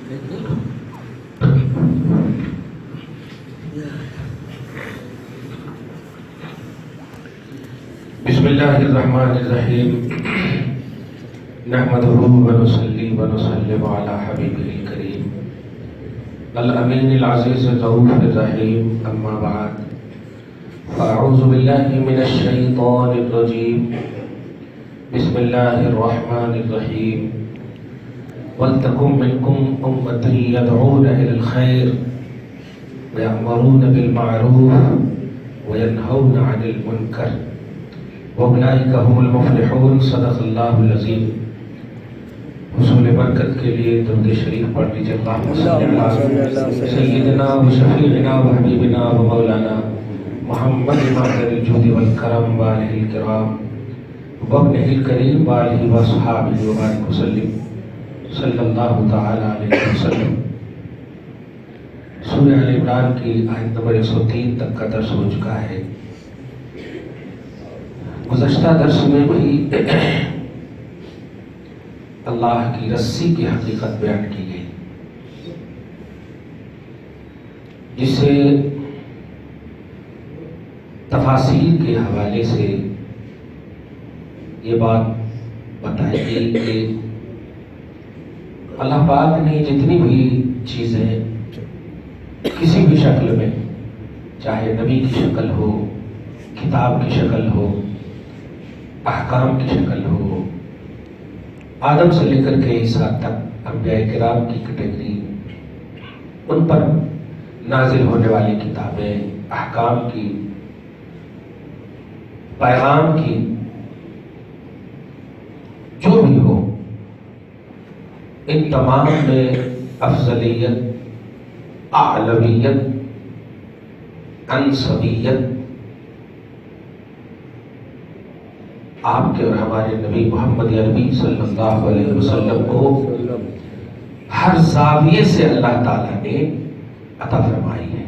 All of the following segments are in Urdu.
بسم اللہ الرحمن الرحیم نحمده ونصلی ونسلم علی حبیبہ الکریم الامین العزیز الرؤوف الرحیم اما بعد فاعوذ باللہ من الشیطان الرجیم بسم اللہ الرحمن الرحیم وَلْتَكُمْ مِنْكُمْ أُمَّةٌ يَدْعُونَ إِلَى الْخَيْرِ وَيَأْمُرُونَ بِالْمَعْرُوفِ وَيَنْهَوْنَ عَنِ الْمُنْكَرِ وَأُولَئِكَ هُمُ الْمُفْلِحُونَ صدق اللہ العظیم۔ حصول برکت کے لیے درود شریف پڑھ لیجیے۔ اللہم صلی علی سیدنا و شفیعنا و حبیبنا و مولانا محمد ماہر الجود والکرم وآلہ الکرام وابنہ الکریم وآلہ وصحابہ وبارک وسلم صلی اللہ تعالی علیہ وسلم۔ سورہ آل عمران کی آیت نمبر 103 تک کا درس ہو چکا ہے۔ گزشتہ درس میں بھی اللہ کی رسی کی حقیقت بیان کی گئی، جسے تفاسیر کے حوالے سے یہ بات بتائی گئی کہ اللہ پاک نے جتنی بھی چیزیں کسی بھی شکل میں، چاہے نبی کی شکل ہو، کتاب کی شکل ہو، احکام کی شکل ہو، آدم سے لے کر کے عیسیٰ تک انبیاء کرام کی کیٹیگری، ان پر نازل ہونے والی کتابیں، احکام کی، پیغام کی، جو بھی ہو، ان تمام میں افضلیت، اعلویت، انسبیت آپ کے اور ہمارے نبی محمد عربی صلی اللہ علیہ وسلم کو ہر زاویے سے اللہ تعالیٰ نے عطا فرمائی ہے۔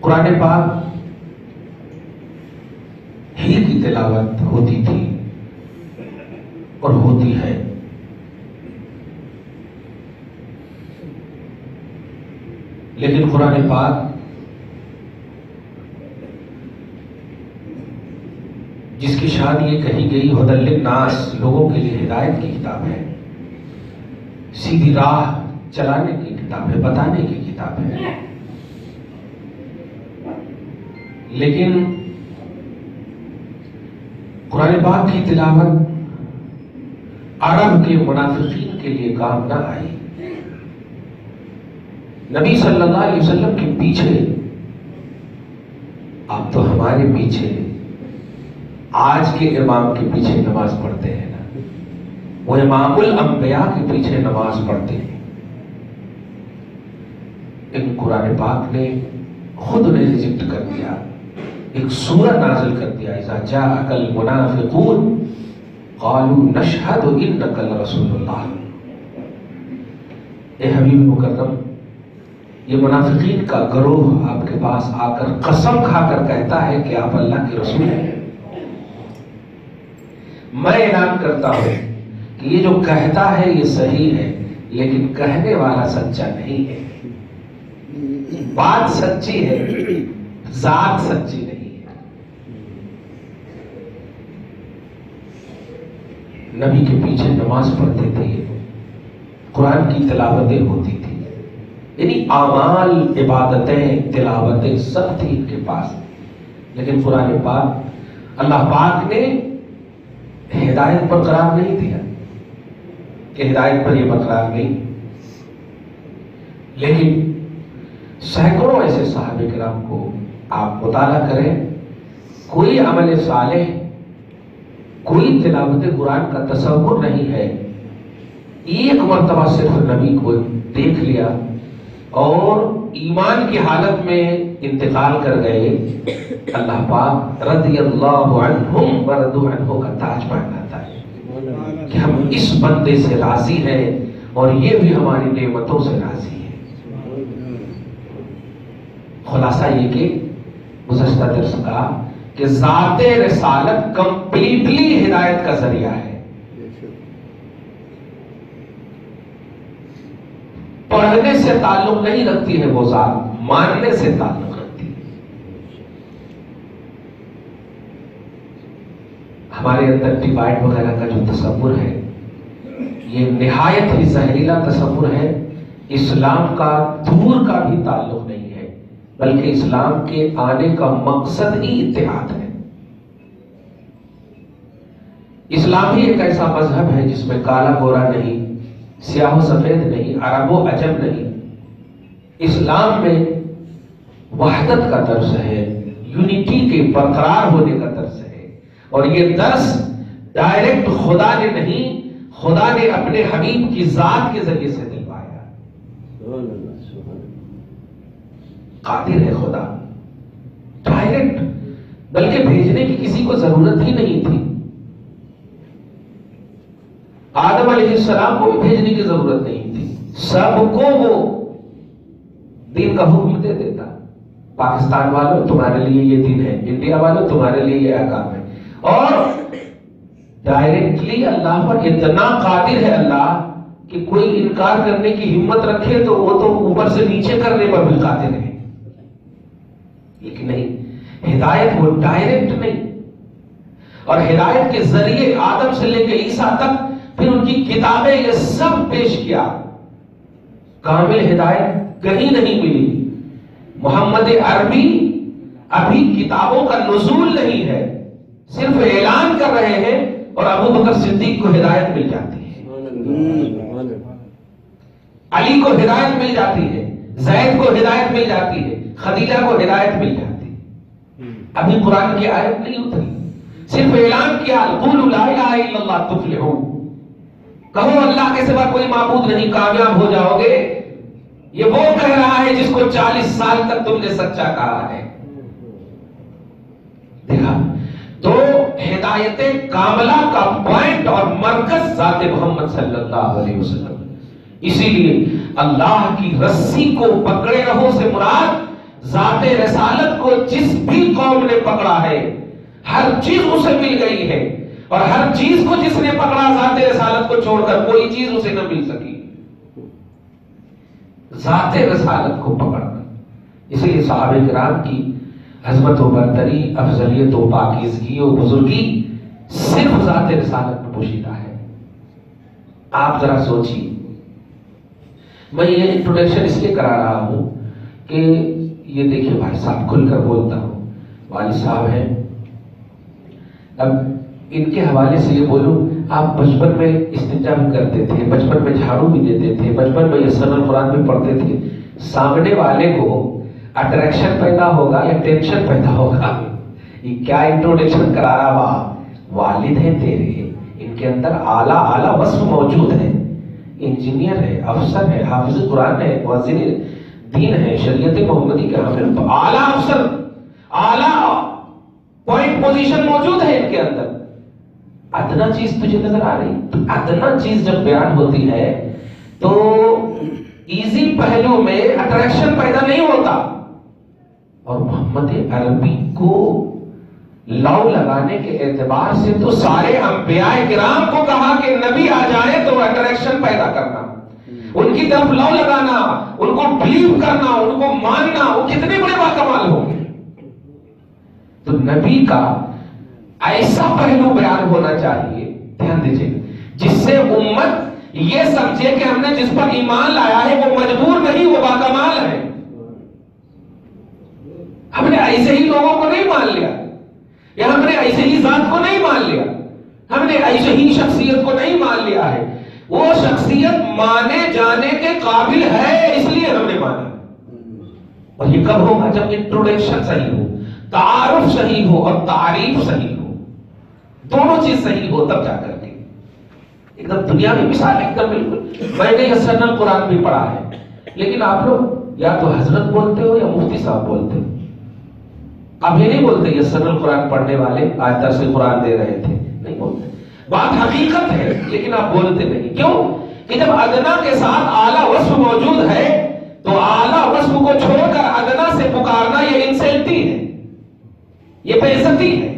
قرآن پاک ہی کی تلاوت ہوتی تھی اور ہوتی ہے، لیکن قرآن پاک جس کی شان یہ کہی گئی ھدی للناس، لوگوں کے لیے ہدایت کی کتاب ہے، سیدھی راہ چلانے کی کتاب ہے، بتانے کی کتاب ہے، لیکن قرآن پاک کی تلاوت عرب کے منافقین کے لیے کام نہ آئی۔ نبی صلی اللہ علیہ وسلم کے پیچھے، آپ تو ہمارے پیچھے آج کے امام کے پیچھے نماز پڑھتے ہیں نا، وہ امام الانبیاء کے پیچھے نماز پڑھتے ہیں۔ ان قرآن پاک نے خود نے ریجیکٹ کر دیا، ایک سورہ نازل کر دیا، اذا جاءک المنافقون قالوا نشہد انک لرسول اللہ۔ اے حبیب مکرم، یہ منافقین کا گروہ آپ کے پاس آ کر قسم کھا کر کہتا ہے کہ آپ اللہ کے رسول ہیں۔ میں اعلان کرتا ہوں کہ یہ جو کہتا ہے یہ صحیح ہے، لیکن کہنے والا سچا نہیں ہے۔ بات سچی ہے، ذات سچی نہیں ہے۔ نبی کے پیچھے نماز پڑھتے تھے، قرآن کی تلاوتیں ہوتی تھی، یعنی اعمال، عبادتیں، تلاوتیں سب تھی ان کے پاس، لیکن قرآن پاک اللہ پاک نے ہدایت پر قرار نہیں دیا کہ ہدایت پر یہ برقرار نہیں، لیکن سینکڑوں ایسے صحابہ کرام کو آپ مطالعہ کریں، کوئی عمل صالح، کوئی تلاوت قرآن کا تصور نہیں ہے، ایک مرتبہ صرف نبی کو دیکھ لیا اور ایمان کی حالت میں انتقال کر گئے، اللہ پاک رضی اللہ عنہم ورضوا عنہ کا تاج پہناتا ہے کہ ہم اس بندے سے راضی ہیں اور یہ بھی ہماری نعمتوں سے راضی ہے۔ خلاصہ یہ کہ گزشتہ درس کا کہ ذات رسالت کمپلیٹلی ہدایت کا ذریعہ ہے، پڑھنے سے تعلق نہیں رکھتی ہے وہ ذات، ماننے سے تعلق رکھتی ہے۔ ہمارے اندر ڈیوائڈ وغیرہ کا جو تصور ہے یہ نہایت ہی زہریلا تصور ہے۔ اسلام کا دور کا بھی تعلق نہیں ہے، بلکہ اسلام کے آنے کا مقصد ہی اتحاد ہے۔ اسلام ہی ایک ایسا مذہب ہے جس میں کالا گورا نہیں، سیاہ و سفید نہیں، عرب و عجم نہیں۔ اسلام میں وحدت کا درس ہے، یونٹی کے برقرار ہونے کا درس ہے، اور یہ درس ڈائریکٹ خدا نے نہیں، خدا نے اپنے حبیب کی ذات کے ذریعے سے دلوایا۔ قادر ہے خدا ڈائریکٹ، بلکہ بھیجنے کی کسی کو ضرورت ہی نہیں تھی۔ آدم علیہ السلام کو بھی بھیجنے کی ضرورت نہیں تھی، سب کو وہ دین کا حکم دے دیتا۔ پاکستان والوں تمہارے لیے یہ دین ہے، انڈیا والوں تمہارے لیے یہ احکام ہے، اور ڈائریکٹلی اللہ پر اتنا قادر ہے اللہ کہ کوئی انکار کرنے کی ہمت رکھے تو وہ تو اوپر سے نیچے کرنے پر بھی قادر ہے، لیکن نہیں، ہدایت وہ ڈائریکٹ نہیں۔ اور ہدایت کے ذریعے آدم سے لے کے عیسیٰ تک پھر ان کی کتابیں یہ سب پیش کیا۔ کامل ہدایت کہیں نہیں ملی۔ محمد عربی ابھی کتابوں کا نزول نہیں ہے، صرف اعلان کر رہے ہیں، اور ابو بکر صدیق کو ہدایت مل جاتی ہے، علی کو ہدایت مل جاتی ہے، زید کو ہدایت مل جاتی ہے، خدیجہ کو ہدایت مل جاتی ہے۔ ابھی قرآن کی آیت نہیں اتری، صرف اعلان کیا قولوا لا الہ الا اللہ تفلحوا، کہو اللہ کے سوا کوئی معبود نہیں، کامیاب ہو جاؤ گے۔ یہ وہ کہہ رہا ہے جس کو 40 سال تک تم نے سچا کہا ہے۔ دیکھا تو ہدایت کاملہ کا پوائنٹ اور مرکز ذات محمد صلی اللہ علیہ وسلم۔ اسی لیے اللہ کی رسی کو پکڑے رہو سے مراد ذات رسالت کو جس بھی قوم نے پکڑا ہے ہر چیز اسے مل گئی ہے، اور ہر چیز کو جس نے پکڑا ذات رسالت کو چھوڑ کر کوئی چیز اسے نہ مل سکی۔ ذات رسالت کو پکڑنا، اس لیے صحابہ کرام کی عظمت و برتری، افضلیت و پاکیزگی و بزرگی صرف ذات رسالت میں پوشیدہ ہے۔ آپ ذرا سوچیے، میں یہ انٹروڈکشن اس لیے کرا رہا ہوں کہ یہ دیکھیے بھائی صاحب کھل کر بولتا ہوں، والد صاحب ہیں، اب ان کے حوالے سے یہ بولوں، آپ بچپن میں استنجا بھی کرتے تھے، بچپن میں جھاڑو بھی دیتے تھے، بچپن میں یسر القرآن بھی پڑھتے تھے، سامنے والے کو اٹریکشن پیدا ہوگا یا ٹینشن پیدا ہوگا؟ یہ کیا انٹروڈکشن کرا رہا ہوا؟ والد ہیں تیرے، ان کے اندر اعلیٰ وصف موجود ہے، انجینئر ہے، افسر ہے، حافظ قرآن ہے، مؤذن دین ہے، شریعت محمدی کے حامل، اعلیٰ افسر، اعلیٰ پوائنٹ پوزیشن موجود ہے ان کے اندر۔ ادنا چیز تجھے نظر آ رہی؟ تو ادنا چیز جب بیان ہوتی ہے تو ایزی پہلو میں اٹریکشن پیدا نہیں ہوتا، اور محمد عربی کو لو لگانے کے اعتبار سے تو سارے انبیاء کرام کو کہا کہ نبی آ جائے تو اٹریکشن پیدا کرنا، ان کی طرف لو لگانا، ان کو بلیو کرنا، ان کو ماننا، وہ کتنے بڑے باکمال ہوں گے۔ تو نبی کا ایسا پہلو بیان ہونا چاہیے، دھیان دیجیے، جس سے امت یہ سمجھے کہ ہم نے جس پر ایمان لایا ہے وہ مجبور نہیں، وہ باکمال ہے۔ ہم نے ایسے ہی لوگوں کو نہیں مان لیا، یا ہم نے ایسے ہی ذات کو نہیں مان لیا، ہم نے ایسے ہی شخصیت کو نہیں مان لیا ہے، وہ شخصیت مانے جانے کے قابل ہے، اس لیے ہم نے مانا۔ اور یہ کب ہوگا؟ جب انٹروڈکشن صحیح ہو، تعارف صحیح ہو اور تعریف صحیح ہو، دونوں چیز صحیح ہو، تب جا کر کے ایک دم دنیا میں مثال ایک دم بالکل۔ میں نے یسر القرآن بھی پڑھا ہے، لیکن آپ لوگ یا تو حضرت بولتے ہو یا مفتی صاحب بولتے ہو، آپ یہ نہیں بولتے یسر القرآن پڑھنے والے آج درس قرآن دے رہے تھے، نہیں بولتے۔ بات حقیقت ہے لیکن آپ بولتے نہیں، کیوں کہ جب ادنا کے ساتھ اعلیٰ وصف موجود ہے تو اعلیٰ وصف کو چھوڑ کر ادنا سے پکارنا یہ انسلٹی ہے، یہ بے عزتی ہے۔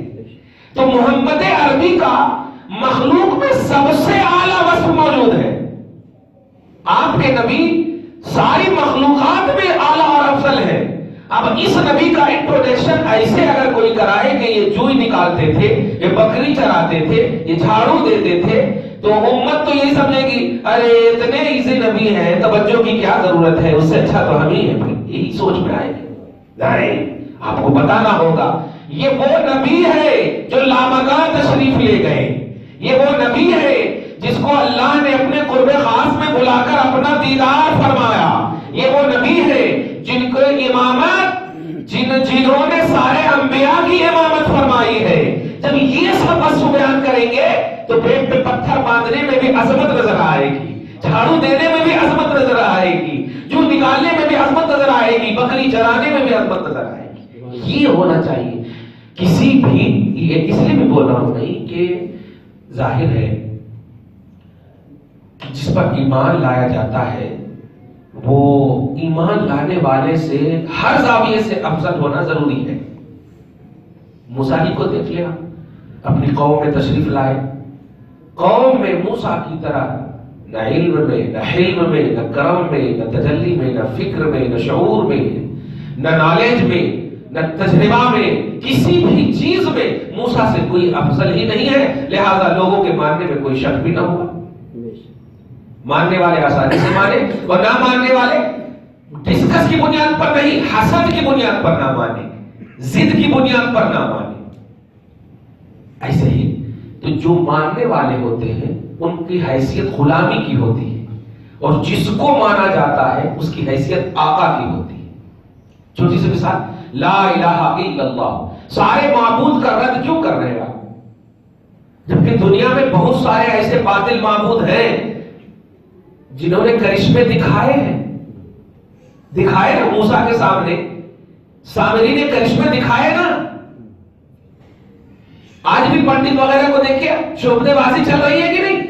تو محمد عربی کا مخلوق میں سب سے اعلیٰ وصف موجود ہے۔ آپ کے نبی ساری مخلوقات میں اعلیٰ اور افضل ہے۔ اب اس نبی کا انٹروڈکشن ایسے اگر کوئی کرائے کہ یہ جوئی نکالتے تھے، یہ بکری چراتے تھے، یہ جھاڑو دیتے تھے، تو امت تو یہی سمجھے گی ارے اتنے ایزی نبی ہیں، توجہ کی کیا ضرورت ہے، اس سے اچھا تو ہم ہی ہیں، یہی سوچ میں آئے گی۔ نہیں، آپ کو بتانا ہوگا یہ وہ نبی ہے جو لامکاں تشریف لے گئے، یہ وہ نبی ہے جس کو اللہ نے اپنے قرب خاص میں بلا کر اپنا دیدار فرمایا، یہ وہ نبی ہے جن کو امامت جنہوں نے سارے انبیاء کی امامت فرمائی ہے۔ جب یہ سب وصف بیان کریں گے تو پیٹ پہ پتھر باندھنے میں بھی عظمت نظر آئے گی، جھاڑو دینے میں بھی عظمت نظر آئے گی، جو نکالنے میں بھی عظمت نظر آئے گی، بکری چرانے میں بھی عظمت نظر آئے گی۔ یہ ہونا چاہیے کسی بھی، یہ اس لیے بھی بول رہا ہوں نہیں کہ ظاہر ہے کہ جس پر ایمان لایا جاتا ہے وہ ایمان لانے والے سے ہر زاویے سے افضل ہونا ضروری ہے۔ موسیٰ کو دیکھ لیا، اپنی قوم میں تشریف لائے، قوم میں موسیٰ کی طرح نہ علم میں، نہ حلم میں، نہ کرم میں، نہ تجلی میں، نہ فکر میں، نہ شعور میں، نہ نالج میں، نہ تجربہ میں، کسی بھی چیز میں موسیٰ سے کوئی افضل ہی نہیں ہے، لہذا لوگوں کے ماننے میں کوئی شک بھی نہ ہوا۔ ماننے والے آسانی سے مانے اور نہ ماننے والے ڈسکس کی بنیاد پر نہیں، حسد کی بنیاد پر نہ مانے، ضد کی بنیاد پر نہ مانے۔ ایسے ہی تو جو ماننے والے ہوتے ہیں ان کی حیثیت غلامی کی ہوتی ہے، اور جس کو مانا جاتا ہے اس کی حیثیت آقا کی ہوتی ہے۔ چھوٹی سی مثال، لا الہ الا اللہ، سارے معبود کا رد کیوں کر رہے ہیں جبکہ دنیا میں بہت سارے ایسے باطل معبود ہیں جنہوں نے کرشمے دکھائے ہیں، دکھائے نا موسیٰ کے سامنے، سامری نے کرشمے دکھائے نا۔ آج بھی پنڈت وغیرہ کو دیکھیں شوبدے بازی چل رہی ہے کہ نہیں؟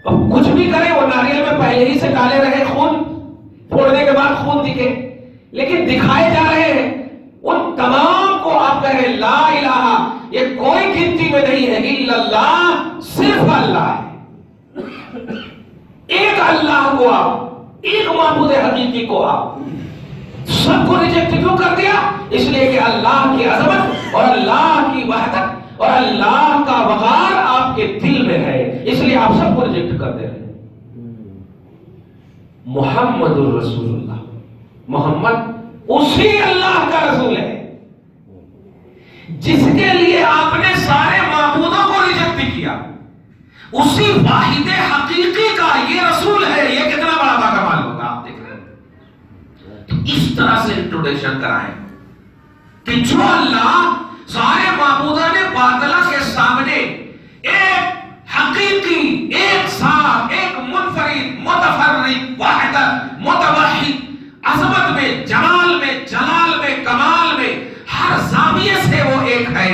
اب کچھ بھی کرے وہ ناریل میں پہلے ہی سے ڈالے رہے، خون پھوڑنے کے بعد خون دکھے، لیکن دکھائے جا رہے ہیں۔ ان تمام کو آپ کہیں لا الہ، یہ کوئی گنتی میں نہیں ہے، الا اللہ، صرف اللہ ہے۔ ایک اللہ کو آپ، ایک معبود حقیقی کو آپ سب کو ریجیکٹ کیوں کر دیا؟ اس لیے کہ اللہ کی عظمت اور اللہ کی وحدت اور اللہ کا وقار آپ کے دل میں ہے، اس لیے آپ سب کو ریجیکٹ کر دے رہے ہیں۔ محمد الرسول اللہ، محمد اسی اللہ کا رسول ہے جس کے لیے آپ نے سارے معبودوں کو ریجیکٹ کیا، اسی واحد حقیقی کا یہ رسول ہے۔ یہ کتنا بڑا باکمال ہوگا، آپ دیکھ رہے ہیں۔ تو اس طرح سے انٹروڈکشن کرائیں کہ جو اللہ سارے معبودوں نے باطلہ کے سامنے ایک حقیقی، ایک ذات، ایک منفرد، متفرد، وحدت، متوحد، عظمت میں، جمال میں، جلال میں، کمال میں، ہر زاویے سے وہ ایک ہے۔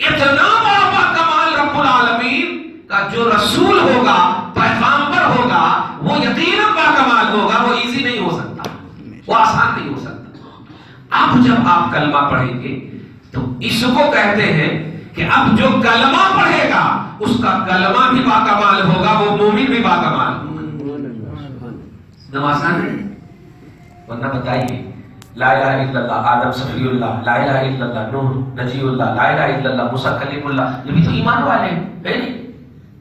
اتنا بڑا باکمال رب العالمین کا جو رسول ہوگا، پیغامبر ہوگا، وہ یقیناً باکمال ہوگا، وہ ایزی نہیں ہو سکتا، وہ آسان نہیں ہو سکتا۔ اب جب آپ کلمہ پڑھیں گے تو اس کو کہتے ہیں کہ اب جو کلمہ پڑھے گا اس کا کلمہ بھی باکمال ہوگا، وہ مومن بھی باکمال ہوگا۔ نماز آسان ہے؟ ورنہ بتائیے، لا الہ الا اللہ آدم صفی اللہ، لا الہ الا اللہ نوح نجی اللہ، لا الہ الا اللہ موسیٰ کلیم اللہ، یہ بھی تو ایمان والے ہیں، ہے نہیں؟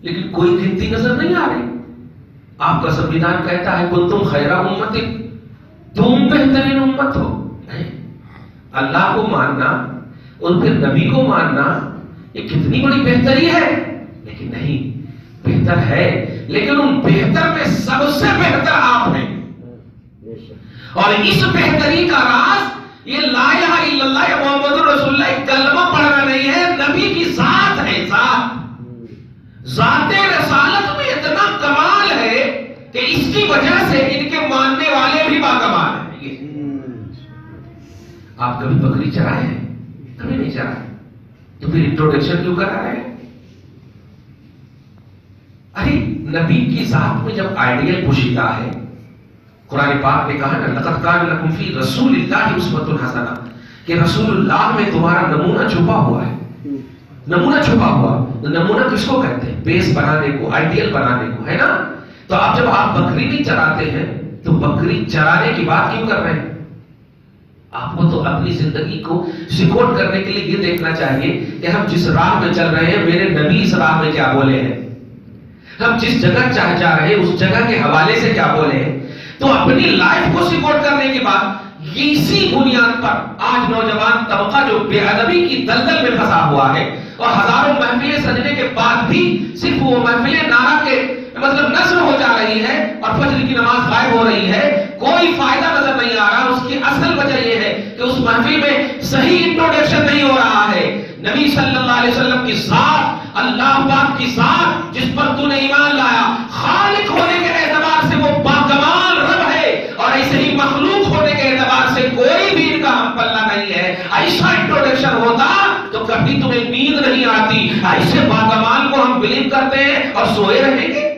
لیکن کوئی گنتی نظر نہیں آ رہی۔ آپ کا سنویدھان کہتا ہے کنتم خیر امت، تم بہترین امت ہو۔ اللہ کو ماننا اور پھر نبی کو ماننا یہ کتنی بڑی بہتری ہے، لیکن نہیں، بہتر ہے لیکن ان بہتر میں سب سے بہتر آپ ہیں، اور اس بہتری کا راز یہ لا الہ الا اللہ یا محمد رسول اللہ ایک کلمہ پڑھنا نہیں ہے، نبی کی ذات ہے، ذات رسالت میں اتنا کمال ہے کہ اس کی وجہ سے ان کے ماننے والے بھی باکمال ہیں۔ آپ کبھی بکری چرائے ہیں؟ کبھی نہیں چرائے، تو پھر انٹروڈکشن کیوں کرا رہے ہیں؟ ارے نبی کی ذات میں جب آئیڈیل پوشیدہ ہے، قرآن پاک نے کہا نا لقد کان لکم فی رسول اللہ اسوۃ حسنہ، کہ رسول اللہ میں تمہارا نمونہ چھپا ہوا ہے۔ نمونہ چھپا ہوا، نمونہ کس کو کہتے ہیں؟ بیس بنانے کو، آئیڈیل بنانے کو، ہے نا؟ تو تو آپ جب آپ بکری نہیں چراتے ہیں تو بکری چرانے کی بات کیوں کر رہے ہیں؟ آپ کو تو اپنی زندگی کو سیکورٹ کرنے کے لیے یہ دیکھنا چاہیے کہ ہم جس راہ میں چل رہے ہیں میرے نبی اس راہ میں کیا بولے ہیں، ہم جس جگہ جا رہے ہیں اس جگہ کے حوالے سے کیا بولے ہیں۔ تو اپنی لائف کو سیکورٹ کرنے کے بعد اسی بنیاد پر آج نوجوان طبقہ جو بے ادبی کی دلدل میں پھنسا ہوا ہے اور ہزاروں محفلیں سجنے کے بعد بھی صرف وہ محفلیں نعرہ کے مطلب نثر ہو جا رہی ہے اور فجر کی نماز غائب ہو رہی ہے، کوئی فائدہ نظر نہیں آ رہا۔ اس کی اصل وجہ یہ ہے کہ اس محفل میں صحیح انٹروڈکشن نہیں ہو رہا ہے۔ نبی صلی اللہ علیہ وسلم کی ذات، اللہ پاک کی ذات جس پر تو نے ایمان لایا، خالق ہونے کے اعتبار سے وہ باکمال رب ہے، اور ایسے ہی مخلوق ہونے کے اعتبار سے کوئی بھی ان کا ہم پلہ نہیں ہے۔ ایسا انٹروڈکشن ہوتا تو کبھی تمہیں نیند نہیں آتی۔ ایسے باکمال کو ہم بلیو کرتے ہیں اور سوئے رہیں گے؟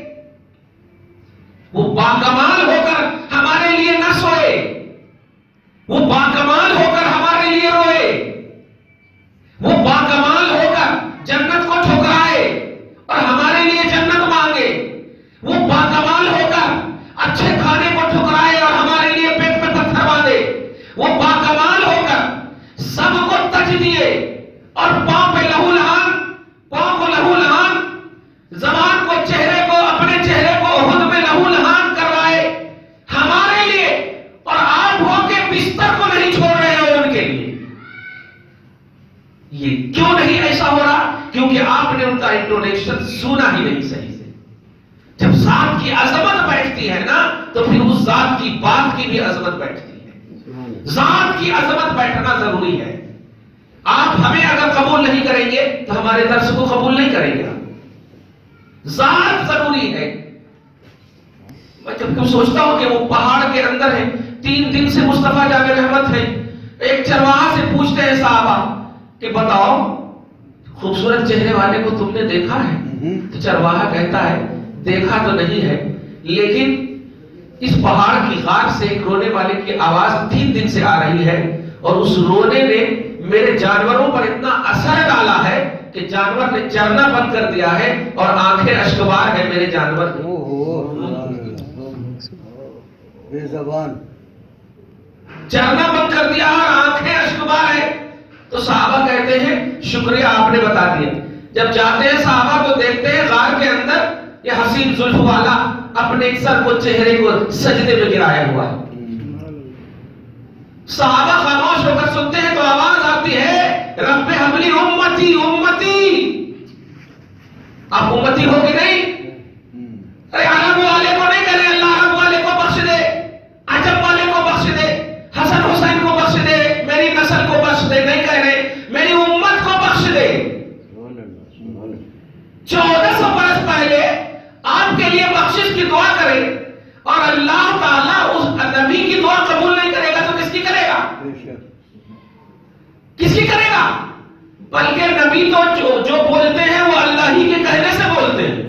وہ باکمال ہو کر ہمارے لیے نہ سوئے، وہ باکمال ہو کر ہمارے لیے روئے، وہ باکمال ہو کر جنت کو ٹھکرائے اور ہمارے لیے جنت مانگے، وہ باکمال ہو کر اچھے کھانے کو ٹھکرائے اور ہمارے لیے پیٹ پہ پتھر باندھے، وہ باکمال ہو کر سب کو تج دیے اور پاؤں پہ لہو لہان، پاؤں کو لہو لہان، زبان کو چہرے کو اپنے چہرے کو احد میں لہو لہان کروائے ہمارے لیے، اور آپ ہو کے بستر کو نہیں چھوڑ رہے ہو ان کے لیے۔ یہ کیوں نہیں ایسا ہو رہا؟ کیونکہ آپ نے ان کا انٹروڈکشن سنا ہی نہیں صحیح سے۔ جب ذات کی عظمت بیٹھتی ہے نا تو پھر اس ذات کی بات کی بھی عظمت بیٹھتی ہے۔ ذات کی عظمت بیٹھنا ضروری ہے۔ آپ ہمیں اگر قبول نہیں کریں گے تو ہمارے درس کو قبول نہیں کریں گے۔ ذات ضروری ہے۔ میں جب سوچتا ہوں کہ وہ پہاڑ کے اندر ہے، 3 دن سے مصطفیٰ جامع رحمت ہے، ایک چرواہا سے پوچھتے ہیں صحابہ کہ بتاؤ خوبصورت چہرے والے کو تم نے دیکھا ہے؟ تو چرواہا کہتا ہے دیکھا تو نہیں ہے، لیکن اس پہاڑ کی غار سے ایک رونے والے کی آواز 3 دن سے آ رہی ہے، اور اس رونے نے میرے جانوروں پر اتنا اثر ڈالا ہے کہ جانور نے چرنا بند کر دیا ہے اور آنکھیں اشکبار ہے میرے جانور کی۔ بے زبان چرنا بند کر دیا اور آنکھیں اشکبار ہے۔ تو صحابہ کہتے ہیں شکریہ آپ نے بتا دیا۔ جب جاتے ہیں صحابہ تو دیکھتے ہیں غار کے اندر یہ حسین زلف والا اپنے سر کو چہرے کو سجدے میں گرایا ہوا ہے۔ صحابہ خاموش ہو کر سنتے ہیں تو آواز آتی ہے رب حبلی امتی امتی۔ آپ امتی ہو کہ نہیں؟ ارے عرب والے کو نہیں کرے اللہ عرب والے کو بخش دے، عجب والے کو بخش دے، حسن حسین کو بخش دے، میری نسل کو بخش دے، نہیں کہہ رہے میری امت کو بخش دے۔ 1400 برس پہلے آپ کے لیے بخشش کی دعا کرے اور اللہ تعالیٰ اس نبی کی دعا قبول نہیں کرے گا تو کس کی کرے گا؟ کس کی کرے گا؟ بلکہ نبی تو جو بولتے ہیں وہ اللہ ہی کے کہنے سے بولتے ہیں،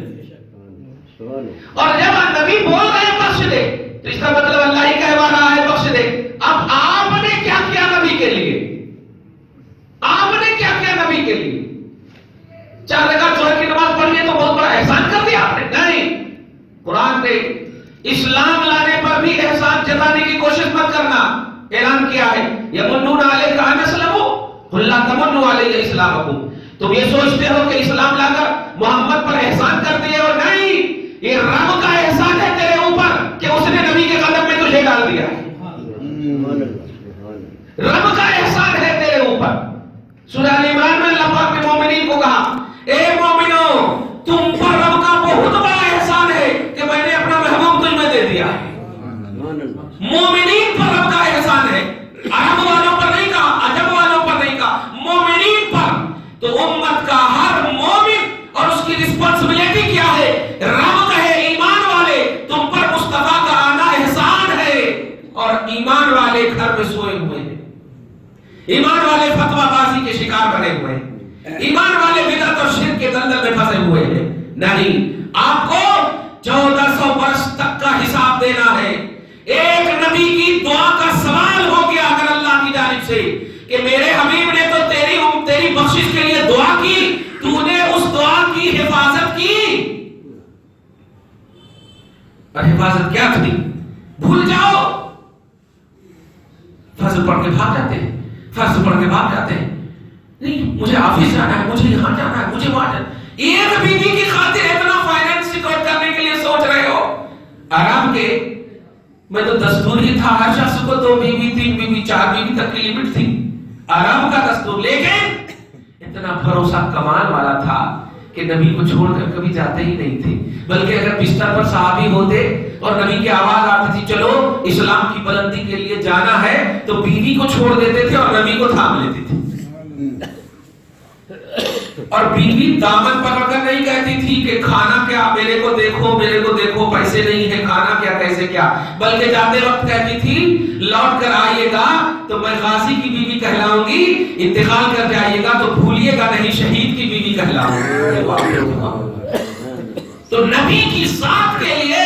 اور جب نبی بول رہے ہیں بخش دے تو اس کا مطلب اللہ ہی کہوا رہا ہے بخش دے۔ اب آپ نے کیا کیا نبی کے لیے؟ آپ نے کیا کیا نبی کے لیے؟ 4 رکعت ظہر کی نماز پڑھ لی تو بہت بڑا احسان کر دیا آپ نے؟ نہیں، قرآن نے اسلام لانے پر بھی احسان جتانے کی کوشش مت کرنا۔ اعلان کیا ہے یمنون علیک ان اسلموا قل لا تمنوا علی اسلامکم۔ تم یہ سوچتے ہو کہ اسلام لا کر محمد پر احسان کر دیے اور نہیں، یہ رب کا احسان ہے تیرے اوپر کہ اس نے نبی کے قدم میں تجھے ڈال دیا۔ رب کا احسان ہے تیرے اوپر۔ سورہ ال عمران میں اللہ پاک نے مومنین کو کہا اے مومنو تم پر رب کا بہت بڑا احسان ہے کہ میں نے اپنا محبوب تجھ میں دے دیا ہے۔ مومنین پر رب کا احسان ہے، عرب والوں پر نہیں کہا، عجم والوں پر نہیں کہا، مومنین پر۔ تو امت کا ہر مومن اور اس کی رسپانسبلٹی کیا ہے؟ رب کہے ایمان والے تم پر مصطفیٰ کا آنا احسان ہے، اور ایمان والے گھر میں سوئے ہوئے ہیں، ایمان والے فتویٰ بازی کے شکار بنے ہوئے ہیں، ایمان والے بدعت اور شرک کے دلدل میں پھنسے ہوئے ہیں۔ نہیں، آپ کو 1400 برس تک کا حساب دینا ہے۔ ایک نبی کی دعا کا سوال ہو گیا اگر اللہ کی جانب سے کہ میرے حبیب نے تو تیری بخشش کے لیے دعا کی، تو نے اس دعا کی حفاظت کی؟ اور حفاظت کیا تھی؟ بھول جاؤ. فرض پڑھ کے بھاگ جاتے ہیں، فرض پڑھ کے بھاگ جاتے ہیں. نہیں مجھے آفس جانا ہے، مجھے یہاں جانا ہے، مجھے وہاں جانا ہے. ایک بیوی کی خاطر اتنا فائنینس ریکارڈ کرنے کے لیے سوچ رہے ہو. آرام کے میں تو دستور ہی تھا ہر شخص کو 2 بیوی 3 بیوی 4 بیوی تک کی لمٹ تھی، آرام کا دستور. لیکن اتنا بھروسہ کمال والا تھا کہ نبی کو چھوڑ کر کبھی جاتے ہی نہیں تھے. بلکہ اگر بستر پر صحابی ہوتے اور نبی کی آواز آتی تھی چلو اسلام کی بلندی کے لیے جانا ہے، تو بیوی کو چھوڑ دیتے تھے اور نبی کو تھام لیتے تھے. اور بیوی دامن پکڑ کر نہیں کہتی تھی کہ کھانا کیا، میرے کو دیکھو میرے کو دیکھو، پیسے نہیں ہے، کھانا کیا کیسے کیا. بلکہ جاتے وقت کہتی تھی لوٹ کر آئیے گا تو میں غازی کی بیوی کہلاؤں گی، انتقال کر جائیے گا تو بھولیے گا نہیں شہید کی بیوی کہلاؤں گی. تو نبی کی ذات کے لیے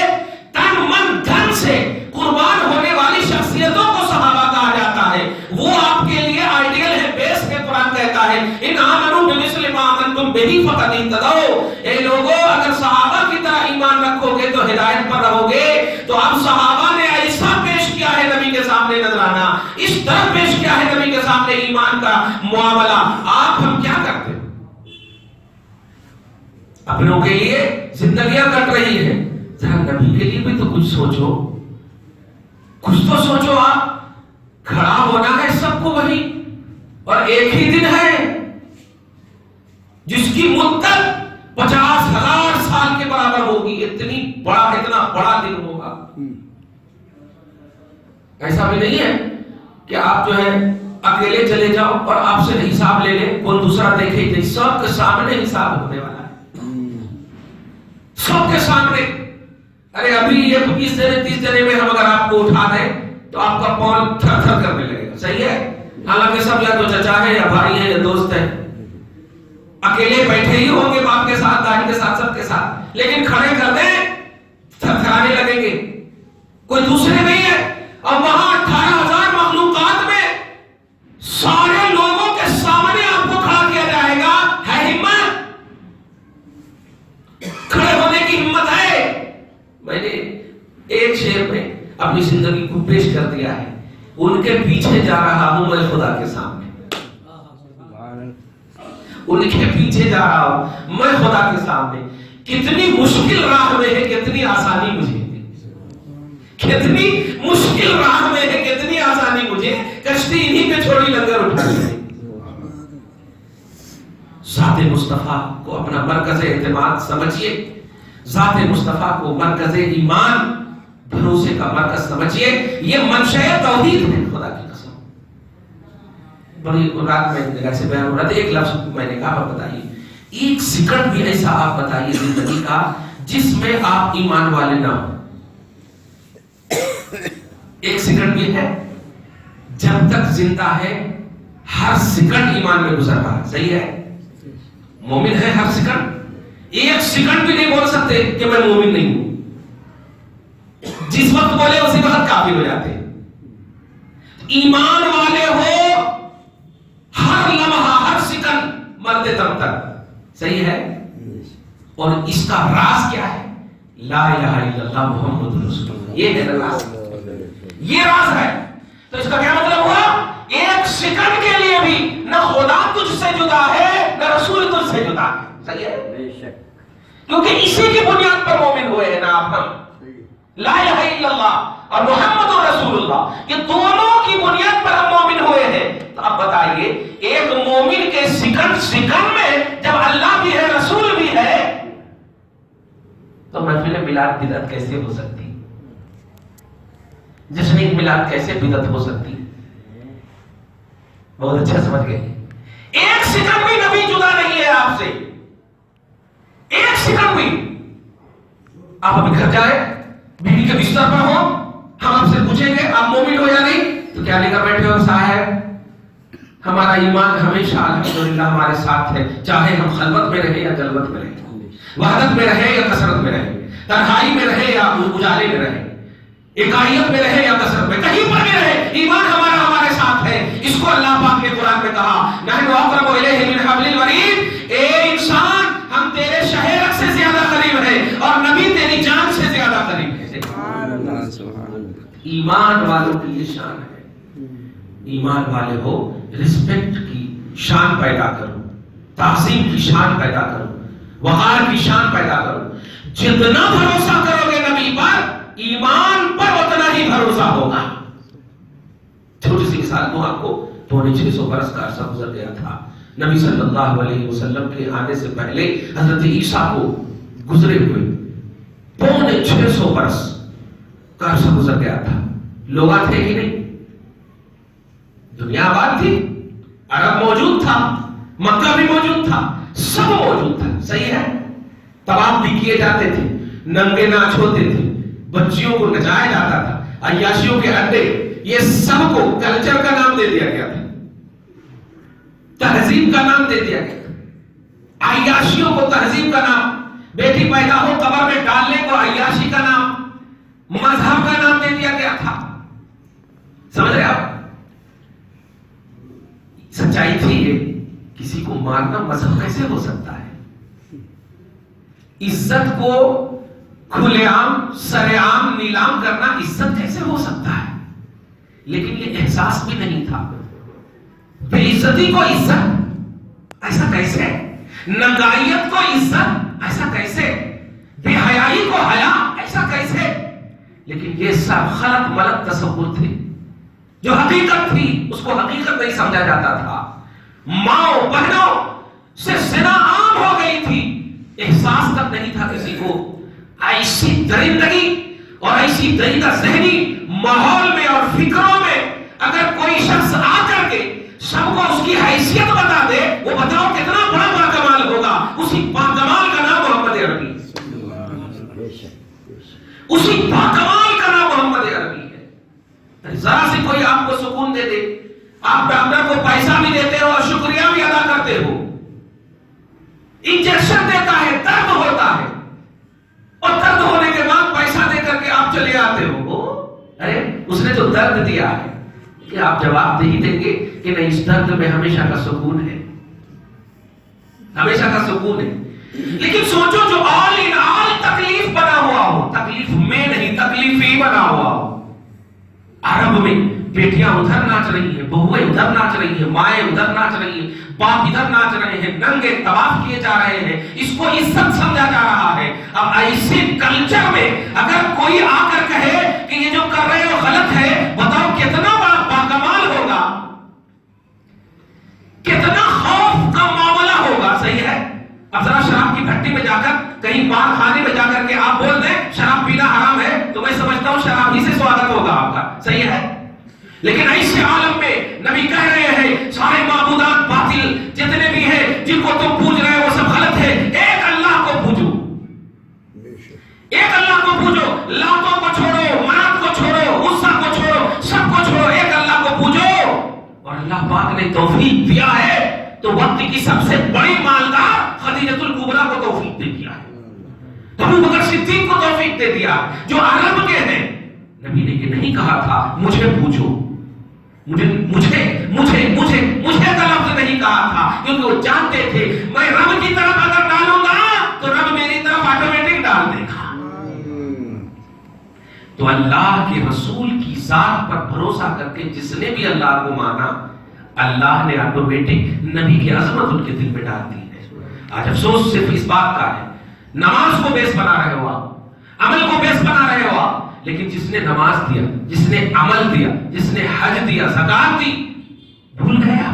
تن من دھن سے قربان ہونے والی شخصیتوں کو صحابہ کہا جاتا ہے. وہ آپ کے لیے آئیڈیل ہے، بیس ہے. قرآن کہتا ہے ان آمنوا بمثل ما آمنتم بہ فقد اہتدوا. اے لوگوں اگر صحابہ کی طرح ایمان رکھو گے تو ہدایت پر رہو گے. تو اب صحابہ نے ایسا پیش کیا ہے نبی کے سامنے نذرانہ، اس طرح پیش کیا ہے نبی کے سامنے ایمان کا معاملہ. آپ ہم کیا کرتے ہیں؟ اپنوں کے لیے زندگیاں کٹ رہی ہے، ذرا نبی کے لیے بھی تو کچھ سوچو، کچھ تو سوچو. آپ کھڑا ہونا ہے سب کو وہی، اور ایک ہی دن ہے جس کی مدت 50,000 سال کے برابر ہوگی. اتنا بڑا دن ہوگا. ایسا بھی نہیں ہے کہ آپ جو ہے اکیلے چلے جاؤ اور آپ سے حساب لے لیں، کوئی دوسرا دیکھے ہی نہیں. سب کے سامنے حساب ہونے والا ہے، سب کے سامنے. ارے ابھی یہ 20 جنے 30 جنے میں ہم اگر آپ کو اٹھا دیں تو آپ کا پاؤں تھر تھر کرنے لگے گا. صحیح ہے؟ حالانکہ سب یا تو چچا ہے یا بھائی ہے یا دوست ہے. اکیلے بیٹھے ہی ہوں گے باپ کے ساتھ دائی کے ساتھ سب کے ساتھ، لیکن کھڑے کر دیں تھر تھرانے لگیں گے. کوئی دوسرے نہیں ہے. اور وہاں 18,000 مخلوقات میں سارے لوگوں کے سامنے آپ کو کھڑا کیا جائے گا. ہے ہمت؟ کھڑے ہونے کی ہمت ہے؟ میں نے ایک شعر میں اپنی زندگی کو پیش کر دیا ہے. ان کے پیچھے جا رہا ہوں میں خدا کے سامنے، ان کے پیچھے جا رہا ہوں میں خدا کے سامنے. کتنی مشکل راہ میں ہے کتنی آسانی مجھے، کتنی مشکل راہ میں ہے کتنی آسانی مجھے. کشتی انہی پہ چھوڑی لنگر اٹھا لی. ذات مصطفیٰ کو اپنا مرکز اعتماد سمجھیے، ذات مصطفیٰ کو مرکز ایمان بھروسے کا مرکز سمجھیے. یہ منشأ توحید ہے. خدا کی قسم بڑی رات میں جگہ سے بیان ہو رہا تھا، ایک لفظ میں نے کہا بتائیے ایک سیکنڈ بھی ایسا آپ بتائیے زندگی کا جس میں آپ ایمان والے نہ ہو. ایک سیکنڈ بھی ہے؟ جب تک زندہ ہے ہر سیکنڈ ایمان میں گزر رہا ہے. صحیح ہے؟ مومن ہے ہر سیکنڈ. ایک سیکنڈ بھی نہیں بول سکتے کہ میں مومن نہیں ہوں. جس وقت بولے اسی وقت کافر ہو جاتے. ایمان والے ہو ہر لمحہ ہر سیکنڈ مرتے دم تک. صحیح ہے؟ اور اس کا راز کیا ہے؟ لا الہ الا اللہ محمد رسول اللہ. یہ ہے راز، یہ راز ہے. تو اس کا کیا مطلب ہوا؟ ایک سیکنڈ کے لیے بھی نہ خدا تجھ سے جدا ہے نہ رسول تجھ سے جدا ہے. صحیح ہے؟ بے شک. کیونکہ اسی کی بنیاد پر مومن ہوئے ہیں نا آپ ہم. لا الہ الا اللہ اور محمد رسول اللہ، یہ دونوں کی بنیاد پر ہم مومن ہوئے ہیں. تو اب بتائیے ایک مومن کے سیکنڈ میں جب اللہ بھی ہے رسول بھی ہے تو محفل میلاد بدعت کیسے ہو سکتی؟ جشن میلاد کیسے بدعت ہو سکتی؟ بہت اچھا سمجھ گئے. ایک سیکنڈ بھی نبی جدا نہیں ہے آپ سے، ایک سیکنڈ بھی. آپ ابھی گھر جائیں بیوی کے بستر پر ہو، ہم آپ سے پوچھیں گے آپ مومن ہو یا نہیں تو کیا لے کر بیٹھے ہو؟ صاحب ہمارا ایمان ہمیشہ الحمدللہ ہمارے ساتھ ہے، چاہے ہم خلوت میں رہے یا جلوت میں رہے، وحدت میں رہے یا کثرت میں رہے، تنہائی میں رہے یا اجالے میں رہے، اکائیت میں رہے یا کثرت میں، کہیں پر بھی رہے ایمان ہمارا ہمارے ساتھ ہے. اس کو اللہ پاک نے قرآن میں کہا نحن اقرب الیہ من حبل الورید. اے انسان ہم تیرے شہرک سے زیادہ قریب ہیں اور نبی تیری جان سے زیادہ قریب ہے. ایمان والوں کی یہ شان ہے. ایمان والے ہو، رسپیکٹ کی شان پیدا کرو، تعظیم کی شان پیدا کرو، وقار کی شان پیدا کرو. جتنا بھروسہ کرو گے نبی پر، ایمان پر اتنا ہی بھروسہ ہوگا. چھوٹی سی مثال دوں آپ کو. 650 برس کا عرصہ گزر گیا تھا. نبی صلی اللہ علیہ وسلم کے آنے سے پہلے حضرت عیسیٰ کو گزرے ہوئے 650 برس کا عرصہ گزر گیا تھا. لوگ تھے کہ نہیں؟ دنیا آباد تھی، عرب موجود تھا، مکہ بھی موجود تھا، سب موجود تھا. صحیح ہے. طواف بھی کیے جاتے تھے، ننگے ناچ ہوتے تھے، بچیوں کو نچایا جاتا تھا، عیاشیوں کے اڈے، یہ سب کو کلچر کا نام دے دیا گیا تھا، تہذیب کا نام دے دیا گیا تھا. عیاشیوں کو تہذیب کا نام، بیٹی پیدا ہو قبر میں ڈالنے کو عیاشی کا نام، مذہب کا نام دے دیا گیا تھا. سمجھ رہے آپ؟ سچائی تھی یہ. کسی کو مارنا مذہب کیسے ہو سکتا ہے؟ عزت کو کھلے عام سرے عام نیلام کرنا عزت کیسے ہو سکتا ہے؟ لیکن یہ احساس بھی نہیں تھا. بے عزتی کو عزت ایسا کیسے؟ ننگائیت کو عزت ایسا کیسے؟ بے حیائی کو حیا ایسا کیسے؟ لیکن یہ سب خلق ملک تصور تھے. جو حقیقت تھی اس کو حقیقت نہیں سمجھا جاتا تھا. ماں بہنوں سے زنا عام ہو گئی تھی، احساس تک نہیں تھا کسی کو. ایسی درندگی اور ایسی دریدہ ذہنی ماحول میں اور فکروں میں اگر کوئی شخص آ کر کے سب کو اس کی حیثیت بتا دے، وہ بتاؤ کتنا بڑا باکمال ہوگا. اسی باکمال کا نام محمد عربی، اسی باکمال کا نام محمد عربی ہے. ذرا سی کوئی آپ کو سکون دے دے، آپ ڈاکٹر کو پیسہ بھی دیتے ہو اور شکریہ بھی ادا کرتے ہو. انجیکشن دیتا ہے، درد ہوتا ہے، اور درد ہونے کے بعد پیسہ دے کر کے آپ چلے آتے ہو. ارے اس نے تو درد دیا ہے، کہ آپ جواب نہیں دیں گے کہ نہیں، اس درد میں ہمیشہ کا سکون ہے، ہمیشہ کا سکون ہے. لیکن سوچو جو آل ان آل تکلیف بنا ہوا ہو، تکلیف میں نہیں تکلیف ہی بنا ہوا ہو. عرب میں بیٹیاں ادھر ناچ رہی ہیں، بہویں ادھر ناچ رہی ہیں، مائیں ادھر ناچ رہی ہیں، باپ ادھر ناچ رہے ہیں، ننگے طواف کیے جا رہے ہیں، اس کو عزت سمجھا جا رہا ہے. اب ایسے کلچر میں اگر کوئی آ کر کہے کہ یہ جو کر رہے ہو غلط ہے، بتاؤ کتنا بڑا باکمال ہوگا، کتنا خوف کا معاملہ ہوگا. صحیح ہے. اب ذرا شراب کی بھٹی میں جا کر، کہیں بار خانے میں جا کر کے آپ بول دیں شراب پینا حرام ہے، تو میں سمجھتا ہوں شراب ہی سے سواگت ہوگا آپ کا. صحیح ہے. لیکن ایسے عالم میں نبی کہہ رہے ہیں سارے معبودات باطل جتنے بھی ہیں جن کو تم پوج رہے ہو وہ سب غلط ہے. ایک اللہ کو پوجو، ایک اللہ کو پوجو. لاتوں کو چھوڑو، منات کو چھوڑو، عزا کو چھوڑو، سب کو چھوڑو، ایک اللہ کو پوجو. اور اللہ پاک نے توفیق دیا ہے تو وقت کی سب سے بڑی مالدار خدیجۃ الکبریٰ کو توفیق دے دیا ہے، تو ابو بکر صدیق کو توفیق دے دیا جو عرب کے ہیں. نبی نے یہ نہیں کہا تھا مجھے پوچھو، مجھے مجھے مجھے مجھے مجھے کا لفظ نہیں کہا تھا، کیونکہ وہ جانتے تھے میں رب کی طرف اگر ڈالوں گا تو رب میری طرف آٹومیٹک ڈال دے گا. تو اللہ کے رسول کی ذات پر بھروسہ کر کے جس نے بھی اللہ کو مانا، اللہ نے آٹومیٹک نبی کی عظمت ان کے دل میں ڈال دی ہے. آج افسوس صرف اس بات کا ہے، نماز کو بیس بنا رہے ہو آپ، عمل کو بیس بنا رہے ہو آپ، لیکن جس نے نماز دیا، جس نے عمل دیا، جس نے حج دیا، زکات دی، بھول گیا.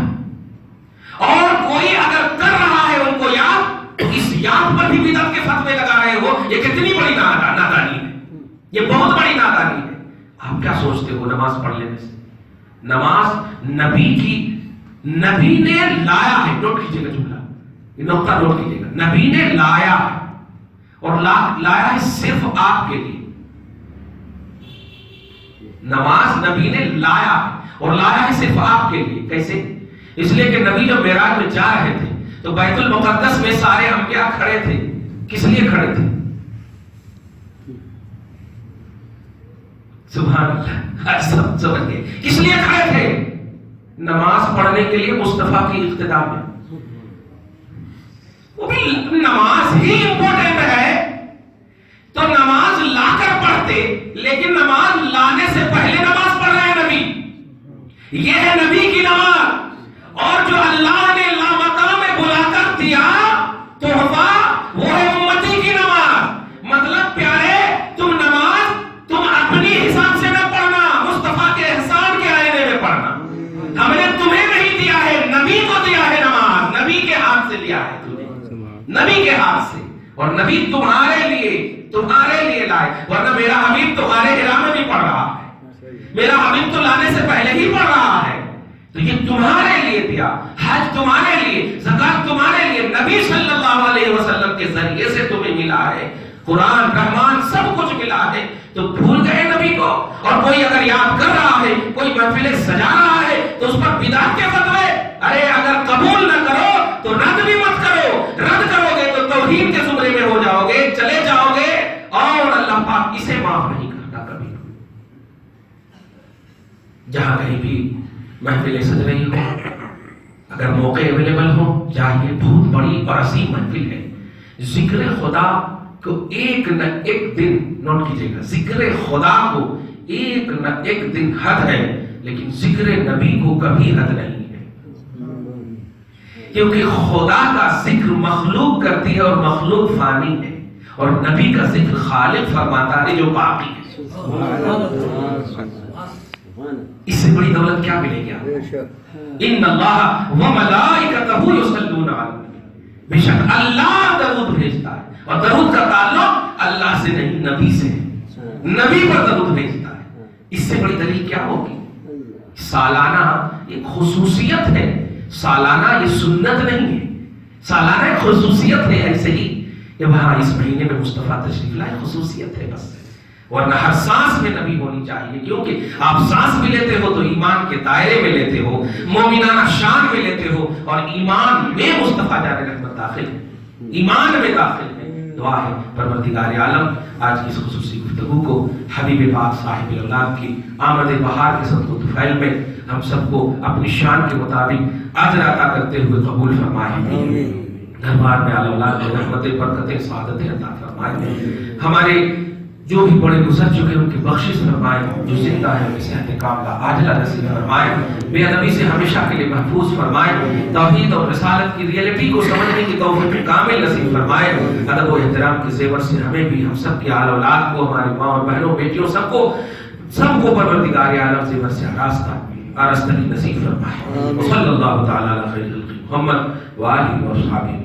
اور کوئی اگر کر رہا ہے ان کو یاد، تو اس یاد پر بھی بدعت کے فتوے لگا رہے ہو. یہ کتنی بڑی نادانی ہے، یہ بہت بڑی نادانی ہے. آپ کیا سوچتے ہو نماز پڑھ لینے سے؟ نماز نبی نے لایا ہے. نوٹ کیجئے گا جملہ، یہ نقطہ نوٹ کیجئے گا. نبی نے لایا ہے، اور لایا ہے صرف آپ کے لیے. نماز نبی نے لایا اور لایا ہے صرف آپ کے لیے. کیسے؟ اس لیے کہ نبی جب معراج میں جا رہے تھے تو بیت المقدس میں سارے انبیاء کھڑے تھے. کس لیے کھڑے تھے؟ سبحان اللہ، سب سمجھ گئے کس لیے کھڑے تھے؟ نماز پڑھنے کے لیے مصطفیٰ کی اقتداء میں. وہ بھی نماز ہی امپورٹنٹ ہے تو نماز لا کر پڑھتے، لیکن نماز لانے سے پہلے یہ ہے نبی کی نماز. اور جو اللہ نے لامقام میں بلا کر دیا تحفہ وہ ہے امتی کی نماز. مطلب پیارے تم نماز تم اپنی حساب سے نہ پڑھنا، مصطفیٰ کے احسان کے آئینے میں پڑھنا. ہم نے تمہیں نہیں دیا ہے، نبی کو دیا ہے نماز. نبی کے ہاتھ سے لیا ہے تم نے، نبی کے ہاتھ سے. اور نبی تمہارے لیے لائے. ورنہ میرا حبیب تمہارے حرام میں بھی پڑھ رہا ہے، میرا حبیب تو لانے سے پہلے ہی پڑھ رہا ہے. تو یہ تمہارے لیے دیا. حج تمہارے لیے، زکات تمہارے لیے، نبی صلی اللہ علیہ وسلم کے ذریعے سے تمہیں ملا ہے. قرآن رحمان سب کچھ ملا ہے. تو بھول گئے نبی کو. اور کوئی اگر یاد کر رہا ہے، کوئی محفلیں سجا رہا ہے تو اس پر بدعت کے فتوے. ارے اگر قبول نہ کرو تو رد بھی مت کرو. رد کرو گے تو توحید کے زمرے میں ہو جاؤ گے، چلے جاؤ گے، اور اللہ پاک اسے معاف نہیں کرتا کبھی. جہاں کہیں بھی محفلیں سج رہی ہو، اگر موقع اویلیبل ہو، چاہیے بہت بڑی اور عظیم محفل ہے. ذکر خدا کو ایک نہ ایک دن، نوٹ کیجئے گا، ذکر خدا کو ایک نہ ایک دن حد ہے، لیکن ذکر نبی کو کبھی حد نہیں ہے. کیونکہ خدا کا ذکر مخلوق کرتی ہے اور مخلوق فانی ہے، اور نبی کا ذکر خالق فرماتا ہے جو باقی ہے. اس سے بڑی دولت کیا ملے گی آپ؟ ان اللہ وملائکتہ یصلون علی النبی. بے شک اللہ درود بھیجتا ہے، اور درود کا تعلق اللہ سے نہیں نبی سے ہے. نبی پر درود بھیجتا ہے. اس سے بڑی دلیل کیا ہوگی؟ سالانہ ایک خصوصیت ہے، سالانہ یہ سنت نہیں ہے، سالانہ ایک خصوصیت ہے. ایسے ہی کہ وہاں اس مہینے میں مصطفیٰ تشریف لائے، خصوصیت ہے بس. ورنہ ہر سانس میں نبی ہونی چاہیے، کیونکہ آپ سانس بھی لیتے ہو تو ایمان کے دائرے میں لیتے ہو، مومنانہ شان میں لیتے ہو، اور ایمان میں مصطفیٰ جان رحمت داخل ہے، ایمان میں داخل ہے. دعا ہے پروردگار عالم آج کی اس خصوصی گفتگو کو حبیب پاک صاحب الاولاد کی آمد بہار کے صدق و طفیل میں ہم سب کو اپنی شان کے مطابق اجر عطا کرتے ہوئے قبول فرمائے. دربار میں اعلی اولاد میں رحمتیں، برکتیں، سعادتیں عطا فرمائے. ہمارے جو بھی بڑے گزر چکے ان کی بخشش فرمائے، جو زندہ ہے انہیں صحت کاملہ عاجلہ نصیب فرمائے، بے ادبی سے ہمیشہ کے لیے محفوظ فرمائے، توحید اور رسالت کی ریئلٹی کو سمجھنے کی توفیق کامل نصیب فرمائے. ادب و احترام کے زیور سے ہمیں بھی، ہم سب کی اعلی اولاد کو، ہماری ماں اور بہنوں بیٹیوں سب کو پروردگار عالم زیور سے آراستگی نصیب فرمائے. صلی اللہ تعالی علی خیر خلق محمد و آلہ و اصحابہ.